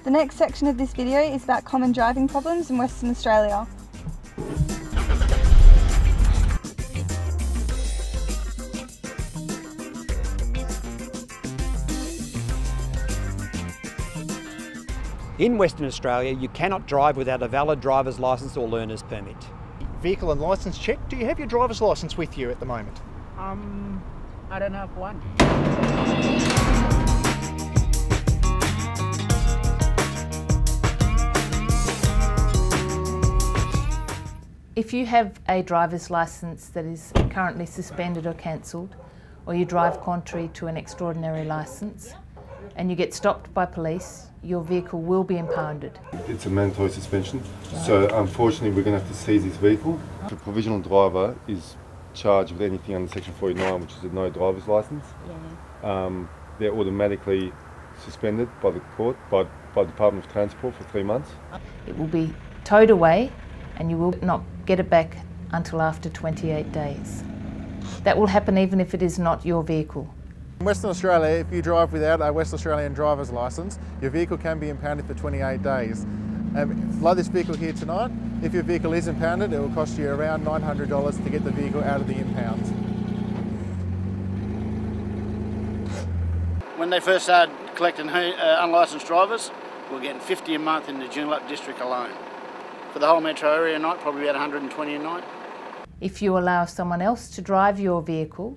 The next section of this video is about common driving problems in Western Australia. In Western Australia, you cannot drive without a valid driver's licence or learner's permit. Vehicle and licence check. Do you have your driver's licence with you at the moment? I don't have one. If you have a driver's licence that is currently suspended or cancelled, or you drive contrary to an extraordinary licence, and you get stopped by police, your vehicle will be impounded. It's a mandatory suspension, so unfortunately we're going to have to seize this vehicle. The provisional driver is charged with anything under Section 49, which is a no driver's licence. They're automatically suspended by the court, by the Department of Transport for 3 months. It will be towed away and you will not get it back until after 28 days. That will happen even if it is not your vehicle. In Western Australia, if you drive without a West Australian driver's licence, your vehicle can be impounded for 28 days. Like this vehicle here tonight, if your vehicle is impounded, it will cost you around $900 to get the vehicle out of the impound. When they first started collecting unlicensed drivers, we were getting 50 a month in the Joondalup district alone. For the whole metro area a night, probably about 120 a night. If you allow someone else to drive your vehicle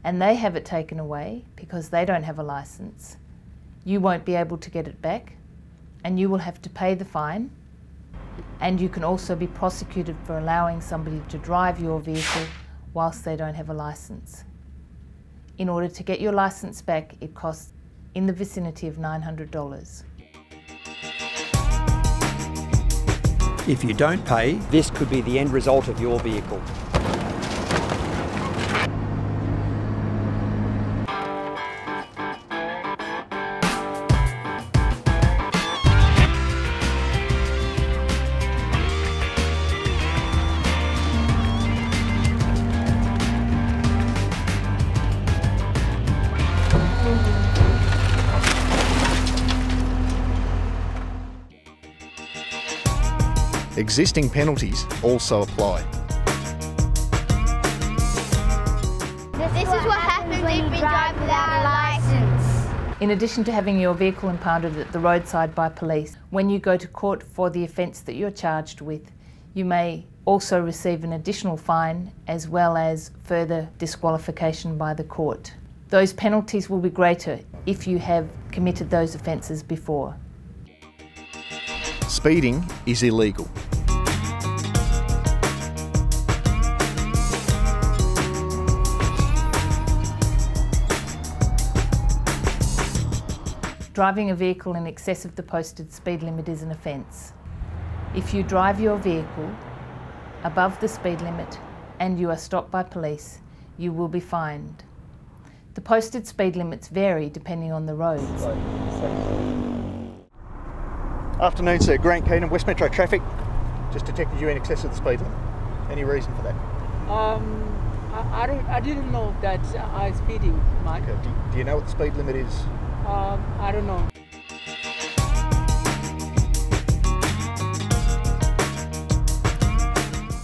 and they have it taken away because they don't have a licence, you won't be able to get it back and you will have to pay the fine, and you can also be prosecuted for allowing somebody to drive your vehicle whilst they don't have a licence. In order to get your licence back, it costs in the vicinity of $900. If you don't pay, this could be the end result of your vehicle. Existing penalties also apply. This is what happens if you drive without a licence. In addition to having your vehicle impounded at the roadside by police, when you go to court for the offence that you're charged with, you may also receive an additional fine as well as further disqualification by the court. Those penalties will be greater if you have committed those offences before. Speeding is illegal. Driving a vehicle in excess of the posted speed limit is an offence. If you drive your vehicle above the speed limit and you are stopped by police, you will be fined. The posted speed limits vary depending on the roads. Afternoon, sir. Grant Keenan, West Metro Traffic. Just detected you in excess of the speed limit. Any reason for that? I didn't know that I was speeding much. Okay. Do you know what the speed limit is? I don't know.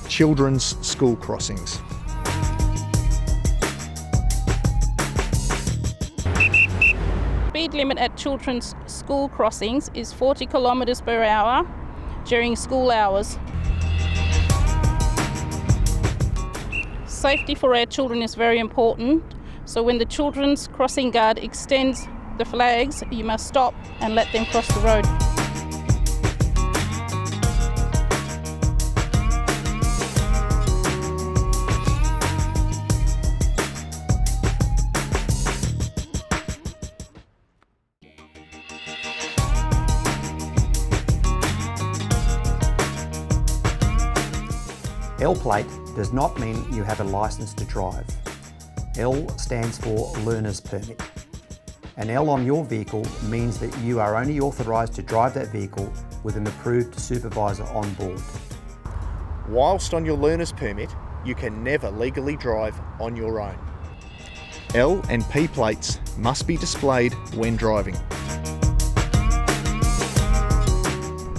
Children's school crossings. Speed limit at children's school crossings is 40 kilometres per hour during school hours. Safety for our children is very important, so when the children's crossing guard extends the flags, you must stop and let them cross the road. L plate does not mean you have a licence to drive. L stands for learner's permit. An L on your vehicle means that you are only authorised to drive that vehicle with an approved supervisor on board. Whilst on your learner's permit, you can never legally drive on your own. L and P plates must be displayed when driving.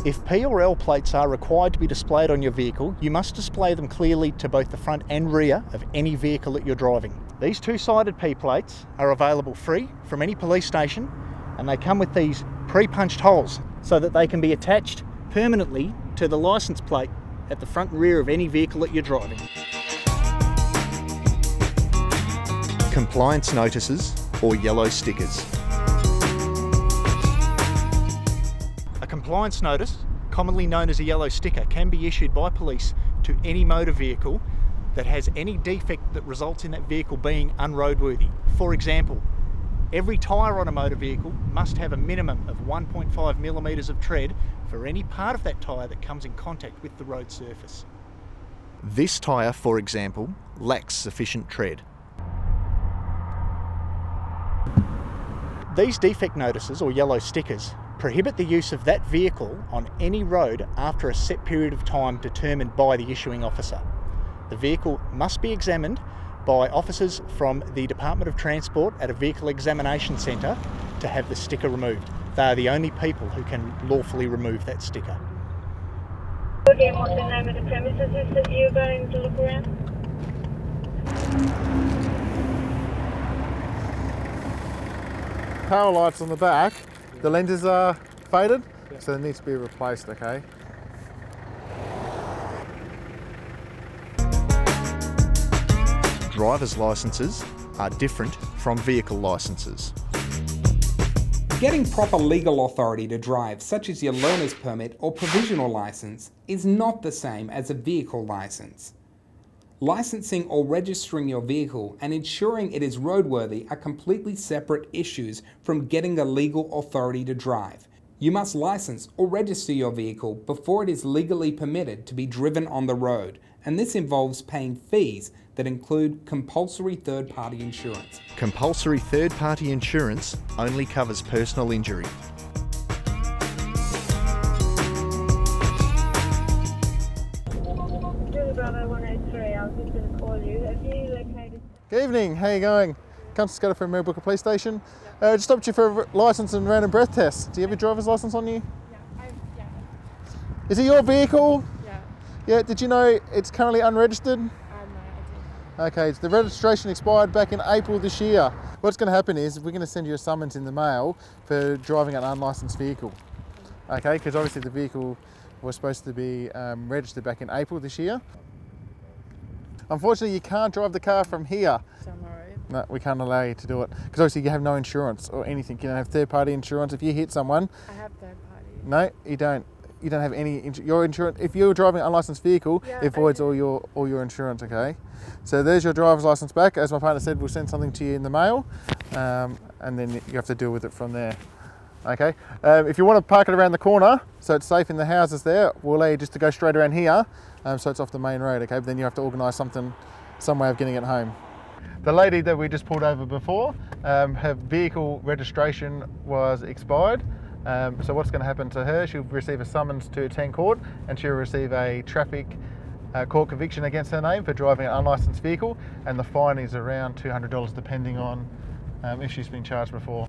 If P or L plates are required to be displayed on your vehicle, you must display them clearly to both the front and rear of any vehicle that you're driving. These two-sided P plates are available free from any police station, and they come with these pre-punched holes so that they can be attached permanently to the licence plate at the front and rear of any vehicle that you're driving. Compliance notices or yellow stickers. A compliance notice, commonly known as a yellow sticker, can be issued by police to any motor vehicle that has any defect that results in that vehicle being unroadworthy. For example, every tyre on a motor vehicle must have a minimum of 1.5 millimetres of tread for any part of that tyre that comes in contact with the road surface. This tyre, for example, lacks sufficient tread. These defect notices, or yellow stickers, prohibit the use of that vehicle on any road after a set period of time determined by the issuing officer. The vehicle must be examined by officers from the Department of Transport at a vehicle examination centre to have the sticker removed. They are the only people who can lawfully remove that sticker. Okay, what's the name of the premises is that you're going to look around? Tail lights on the back, the lenses are faded, so they need to be replaced, okay? Driver's licences are different from vehicle licences. Getting proper legal authority to drive, such as your learner's permit or provisional licence, is not the same as a vehicle licence. Licensing or registering your vehicle and ensuring it is roadworthy are completely separate issues from getting the legal authority to drive. You must license or register your vehicle before it is legally permitted to be driven on the road, and this involves paying fees that include compulsory third-party insurance. Compulsory third-party insurance only covers personal injury. Good evening, how you going? Council Scudder from Mirrabooka Police Station. Just stopped you for a licence and random breath test. Do you have your driver's licence on you? Yeah. Is it your vehicle? Yeah. Yeah, did you know it's currently unregistered? No, I didn't. Okay, so the registration expired back in April this year. What's going to happen is we're going to send you a summons in the mail for driving an unlicensed vehicle. Okay, because obviously the vehicle was supposed to be registered back in April this year. Unfortunately, you can't drive the car from here. No, we can't allow you to do it because obviously you have no insurance or anything. You don't have third-party insurance. If you hit someone, I have third-party. No, you don't. You don't have any. Your insurance. If you're driving an unlicensed vehicle, it voids all your insurance. Okay. So there's your driver's license back. As my partner said, we'll send something to you in the mail, and then you have to deal with it from there. Okay. If you want to park it around the corner, so it's safe in the houses there, we'll allow you just to go straight around here, so it's off the main road. Okay. But then you have to organise some way of getting it home. The lady that we just pulled over before, her vehicle registration was expired. So what's going to happen to her, she'll receive a summons to attend court and she'll receive a traffic court conviction against her name for driving an unlicensed vehicle, and the fine is around $200 depending on if she's been charged before.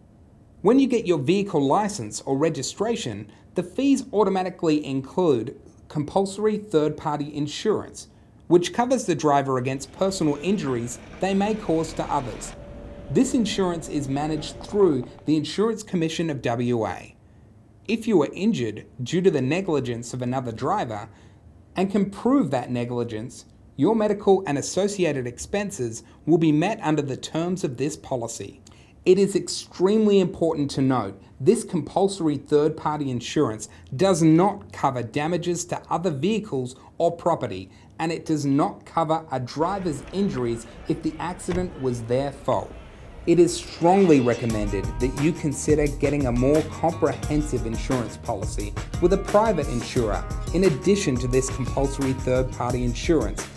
When you get your vehicle licence or registration, the fees automatically include compulsory third-party insurance, which covers the driver against personal injuries they may cause to others. This insurance is managed through the Insurance Commission of WA. If you are injured due to the negligence of another driver and can prove that negligence, your medical and associated expenses will be met under the terms of this policy. It is extremely important to note this compulsory third-party insurance does not cover damages to other vehicles or property, and it does not cover a driver's injuries if the accident was their fault. It is strongly recommended that you consider getting a more comprehensive insurance policy with a private insurer in addition to this compulsory third-party insurance.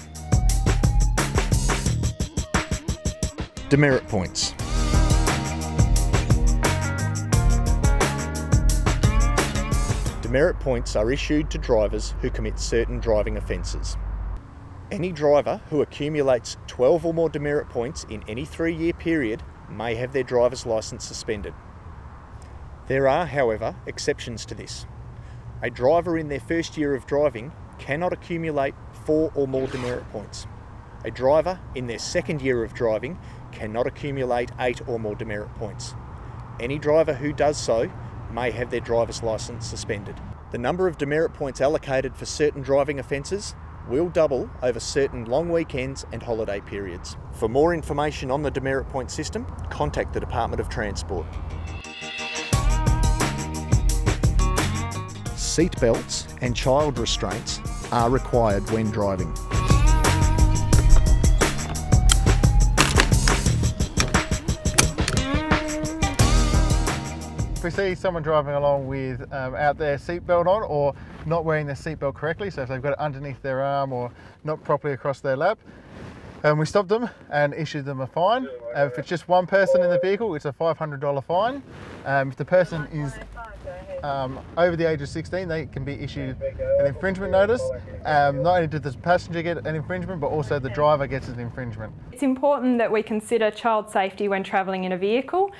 Demerit points. Demerit points are issued to drivers who commit certain driving offences. Any driver who accumulates 12 or more demerit points in any 3-year period may have their driver's licence suspended. There are, however, exceptions to this. A driver in their first year of driving cannot accumulate 4 or more demerit points. A driver in their second year of driving cannot accumulate 8 or more demerit points. Any driver who does so may have their driver's licence suspended. The number of demerit points allocated for certain driving offences will double over certain long weekends and holiday periods. For more information on the demerit point system, contact the Department of Transport. Seat belts and child restraints are required when driving. If we see someone driving along without their seatbelt on or not wearing their seatbelt correctly, so if they've got it underneath their arm or not properly across their lap, we stop them and issue them a fine. If it's just one person in the vehicle, it's a $500 fine. If the person is over the age of 16, they can be issued an infringement notice. Not only does the passenger get an infringement, but also the driver gets an infringement. It's important that we consider child safety when travelling in a vehicle.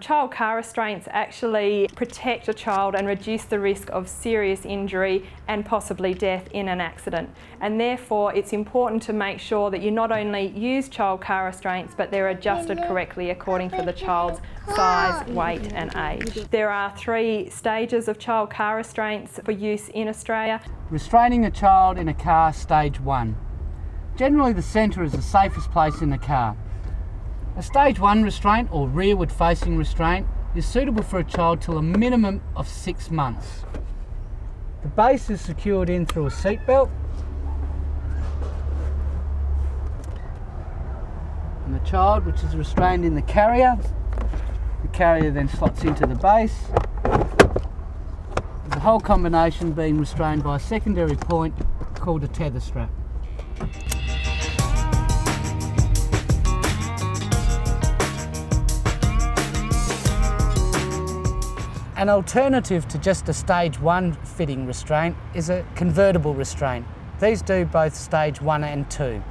Child car restraints actually protect a child and reduce the risk of serious injury and possibly death in an accident. And therefore, it's important to make sure that you not only use child car restraints, but they're adjusted correctly according to the child's size, weight and age. There are 3 stages of child car restraints for use in Australia. Restraining a child in a car, stage 1. Generally the centre is the safest place in the car. A stage 1 restraint or rearward facing restraint is suitable for a child till a minimum of 6 months. The base is secured in through a seat belt, and the child, which is restrained in the carrier then slots into the base. The whole combination being restrained by a secondary point called a tether strap. An alternative to just a stage 1 fitting restraint is a convertible restraint. These do both stage 1 and 2.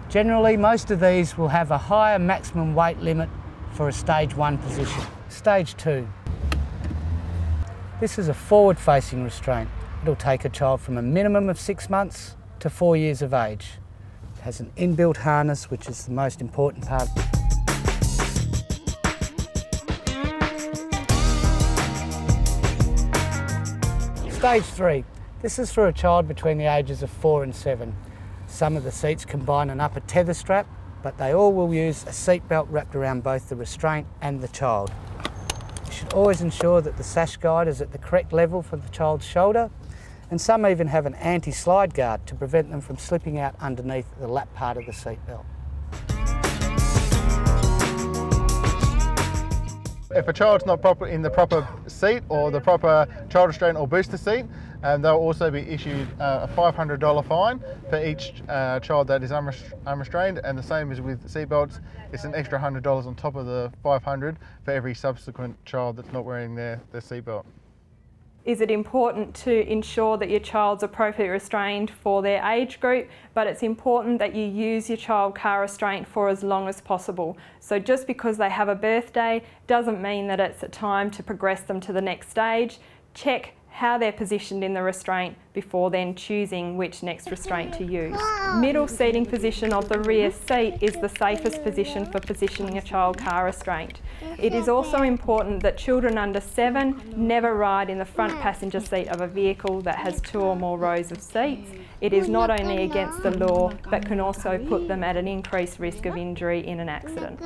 Generally, most of these will have a higher maximum weight limit for a stage 1 position. Stage 2. This is a forward-facing restraint. It'll take a child from a minimum of 6 months to 4 years of age. It has an inbuilt harness, which is the most important part. Stage 3. This is for a child between the ages of 4 and 7. Some of the seats combine an upper tether strap, but they all will use a seat belt wrapped around both the restraint and the child. You should always ensure that the sash guide is at the correct level for the child's shoulder, and some even have an anti-slide guard to prevent them from slipping out underneath the lap part of the seat belt. If a child's not in the proper seat or the proper child restraint or booster seat, they'll also be issued a $500 fine for each child that is unrestrained, and the same as with seatbelts, it's an extra $100 on top of the $500 for every subsequent child that's not wearing their seatbelt. Is it important to ensure that your child's appropriately restrained for their age group, but it's important that you use your child car restraint for as long as possible. So just because they have a birthday doesn't mean that it's a time to progress them to the next stage. Check how they're positioned in the restraint before then choosing which next restraint to use. Middle seating position of the rear seat is the safest position for positioning a child car restraint. It is also important that children under 7 never ride in the front passenger seat of a vehicle that has 2 or more rows of seats. It is not only against the law, but can also put them at an increased risk of injury in an accident.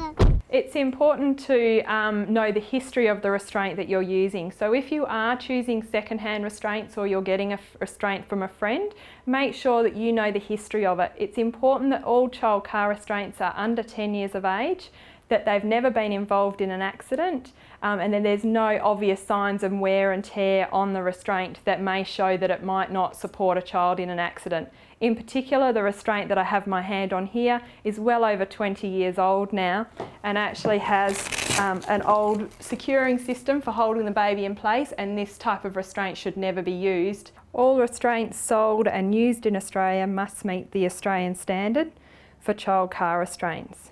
It's important to know the history of the restraint that you're using. So if you are choosing second-hand restraints or you're getting a restraint from a friend, make sure that you know the history of it. It's important that all child car restraints are under 10 years of age, that they've never been involved in an accident, and then there's no obvious signs of wear and tear on the restraint that may show that it might not support a child in an accident. In particular, the restraint that I have my hand on here is well over 20 years old now and actually has an old securing system for holding the baby in place, and this type of restraint should never be used. All restraints sold and used in Australia must meet the Australian standard for child car restraints.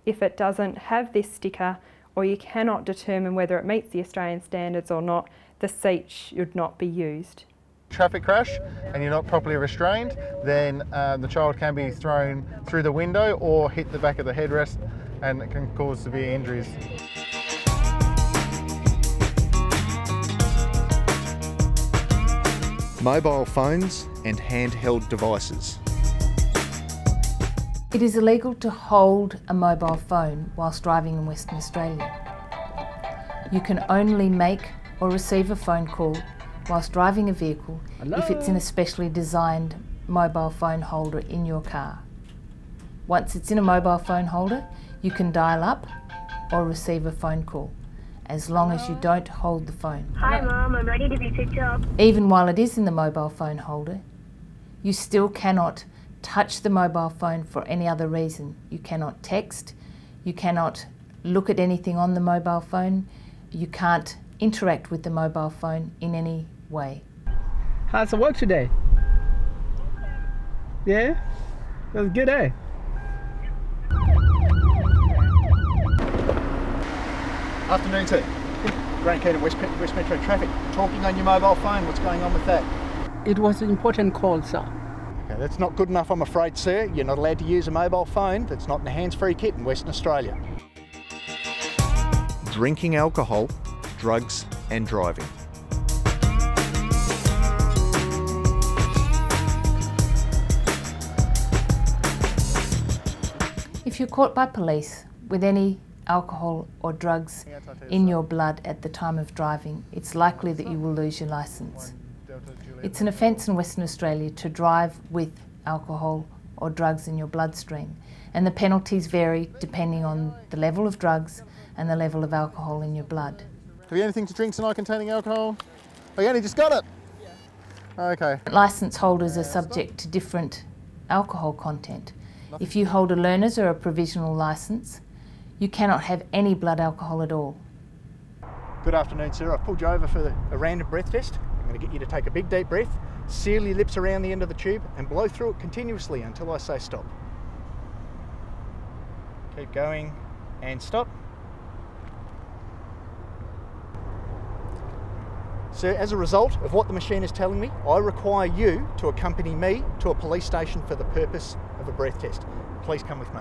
If it doesn't have this sticker, or you cannot determine whether it meets the Australian standards or not, the seat should not be used. traffic crash and you're not properly restrained, then the child can be thrown through the window or hit the back of the headrest, and it can cause severe injuries. Mobile phones and handheld devices. It is illegal to hold a mobile phone whilst driving in Western Australia. You can only make or receive a phone call whilst driving a vehicle if it's in a specially designed mobile phone holder in your car. Once it's in a mobile phone holder, you can dial up or receive a phone call, as long as you don't hold the phone. Hi Mum, I'm ready to be picked up. Even while it is in the mobile phone holder, you still cannot touch the mobile phone for any other reason. You cannot text, you cannot look at anything on the mobile phone, you can't interact with the mobile phone in any way. How's the work today? Yeah? That was good, eh? Afternoon, sir. Grant Keaton, West Metro Traffic. Talking on your mobile phone, what's going on with that? It was an important call, sir. Okay, that's not good enough, I'm afraid, sir. You're not allowed to use a mobile phone that's not in a hands-free kit in Western Australia. Drinking alcohol, drugs and driving. If you're caught by police with any alcohol or drugs in your blood at the time of driving, it's likely that you will lose your licence. It's an offence in Western Australia to drive with alcohol or drugs in your bloodstream, and the penalties vary depending on the level of drugs and the level of alcohol in your blood. Have you anything to drink tonight containing alcohol? Oh, you only just got it? Yeah. Okay. Licence holders are subject to different alcohol content. If you hold a learner's or a provisional licence, you cannot have any blood alcohol at all. Good afternoon, sir. I've pulled you over for a random breath test. I'm going to get you to take a big deep breath, seal your lips around the end of the tube and blow through it continuously until I say stop. Keep going and stop. Sir, as a result of what the machine is telling me, I require you to accompany me to a police station for the purpose of a breath test. Please come with me.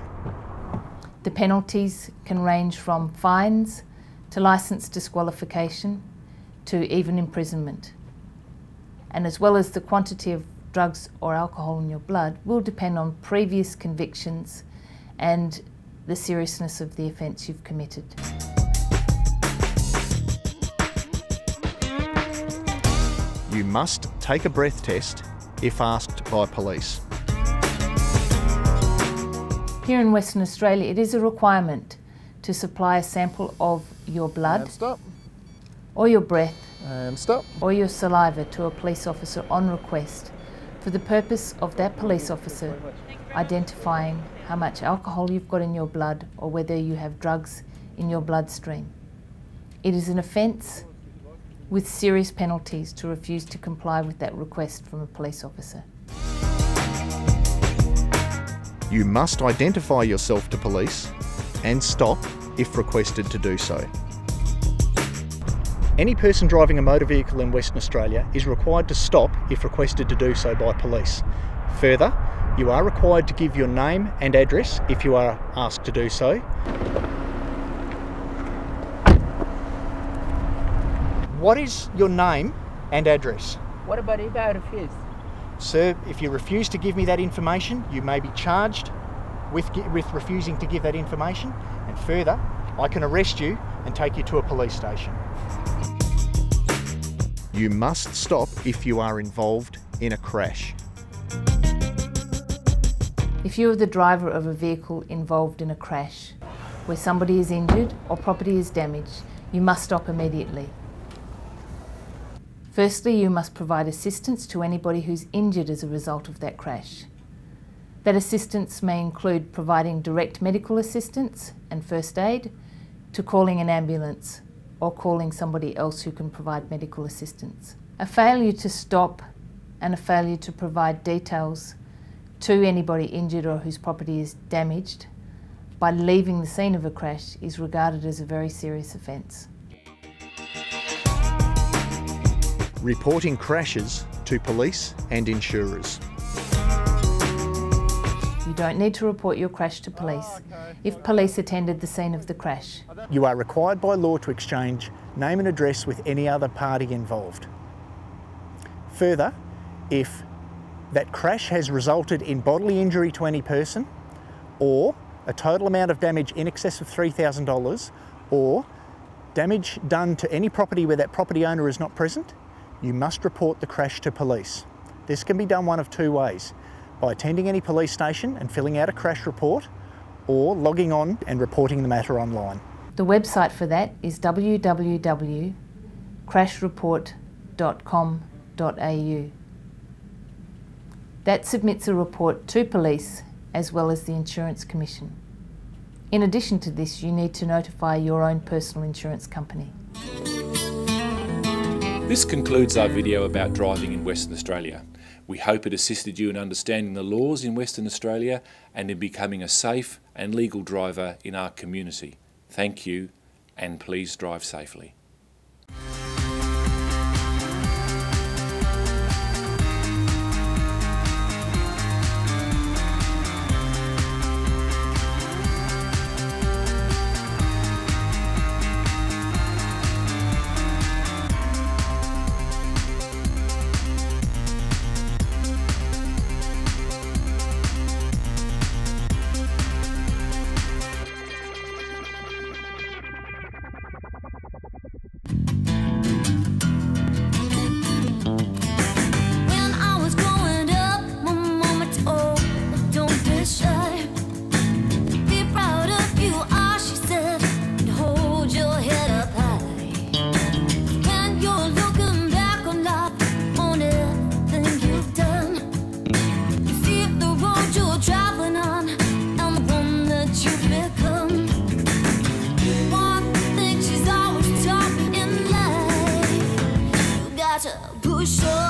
The penalties can range from fines to licence disqualification to even imprisonment. And as well as the quantity of drugs or alcohol in your blood will depend on previous convictions and the seriousness of the offence you've committed. You must take a breath test if asked by police. Here in Western Australia, it is a requirement to supply a sample of your blood or your breath or your saliva to a police officer on request for the purpose of that police officer identifying how much alcohol you've got in your blood or whether you have drugs in your bloodstream. It is an offence with serious penalties to refuse to comply with that request from a police officer. You must identify yourself to police and stop if requested to do so. Any person driving a motor vehicle in Western Australia is required to stop if requested to do so by police. Further, you are required to give your name and address if you are asked to do so. What is your name and address? What about if I refuse? Sir, if you refuse to give me that information, you may be charged with refusing to give that information, and further, I can arrest you and take you to a police station. You must stop if you are involved in a crash. If you are the driver of a vehicle involved in a crash where somebody is injured or property is damaged, you must stop immediately. Firstly, you must provide assistance to anybody who's injured as a result of that crash. That assistance may include providing direct medical assistance and first aid, to calling an ambulance or calling somebody else who can provide medical assistance. A failure to stop and a failure to provide details to anybody injured or whose property is damaged by leaving the scene of a crash is regarded as a very serious offence. reporting crashes to police and insurers. You don't need to report your crash to police if police attended the scene of the crash. You are required by law to exchange name and address with any other party involved. Further, if that crash has resulted in bodily injury to any person, or a total amount of damage in excess of $3,000, or damage done to any property where that property owner is not present, you must report the crash to police. This can be done one of two ways: by attending any police station and filling out a crash report, or logging on and reporting the matter online. The website for that is www.crashreport.com.au. That submits a report to police as well as the Insurance Commission. In addition to this, you need to notify your own personal insurance company. This concludes our video about driving in Western Australia. We hope it assisted you in understanding the laws in Western Australia and in becoming a safe and legal driver in our community. Thank you, and please drive safely. Push on.